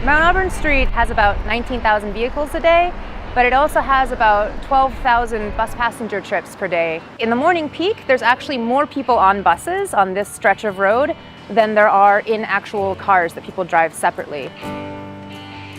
Mount Auburn Street has about 19,000 vehicles a day, but it also has about 12,000 bus passenger trips per day. In the morning peak, there's actually more people on buses on this stretch of road than there are in actual cars that people drive separately.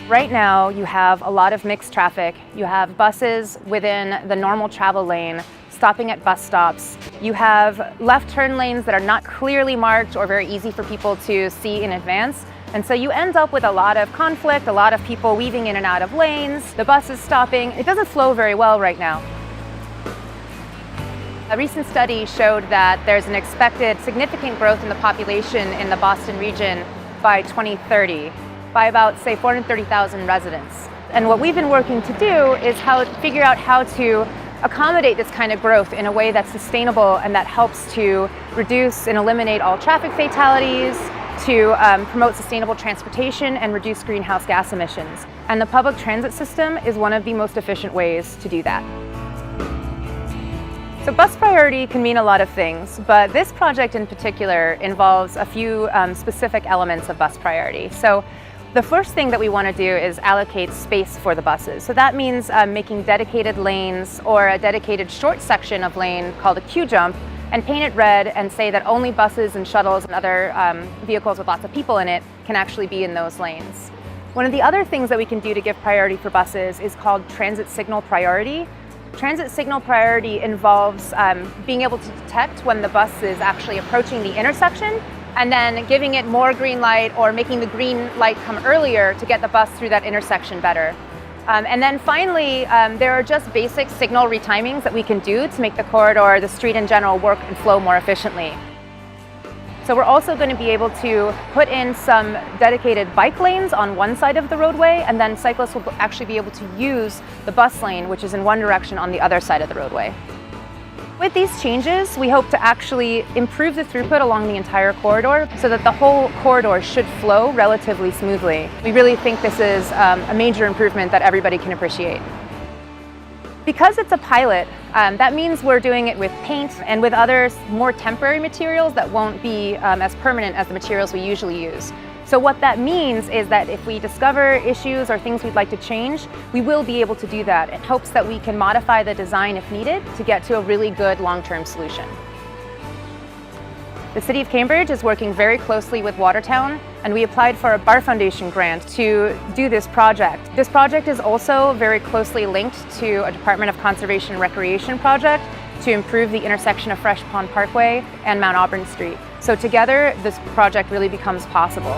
Right now, you have a lot of mixed traffic. You have buses within the normal travel lane, stopping at bus stops. You have left turn lanes that are not clearly marked or very easy for people to see in advance. And so you end up with a lot of conflict, a lot of people weaving in and out of lanes, the bus is stopping. It doesn't flow very well right now. A recent study showed that there's an expected significant growth in the population in the Boston region by 2030, by about, say, 430,000 residents. And what we've been working to do is figure out how to accommodate this kind of growth in a way that's sustainable and that helps to reduce and eliminate all traffic fatalities, to promote sustainable transportation and reduce greenhouse gas emissions. And the public transit system is one of the most efficient ways to do that. So bus priority can mean a lot of things, but this project in particular involves a few specific elements of bus priority. So the first thing that we want to do is allocate space for the buses. So that means making dedicated lanes or a dedicated short section of lane called a queue jump and paint it red and say that only buses and shuttles and other vehicles with lots of people in it can actually be in those lanes. One of the other things that we can do to give priority for buses is called transit signal priority. Transit signal priority involves being able to detect when the bus is actually approaching the intersection and then giving it more green light or making the green light come earlier to get the bus through that intersection better. And then finally, there are just basic signal retimings that we can do to make the corridor, the street in general, work and flow more efficiently. So we're also going to be able to put in some dedicated bike lanes on one side of the roadway, and then cyclists will actually be able to use the bus lane, which is in one direction, on the other side of the roadway. With these changes, we hope to actually improve the throughput along the entire corridor so that the whole corridor should flow relatively smoothly. We really think this is a major improvement that everybody can appreciate. Because it's a pilot, that means we're doing it with paint and with other more temporary materials that won't be as permanent as the materials we usually use. So what that means is that if we discover issues or things we'd like to change, we will be able to do that in hopes that we can modify the design if needed to get to a really good long-term solution. The City of Cambridge is working very closely with Watertown, and we applied for a Barr Foundation grant to do this project. This project is also very closely linked to a Department of Conservation and Recreation project to improve the intersection of Fresh Pond Parkway and Mount Auburn Street. So together, this project really becomes possible.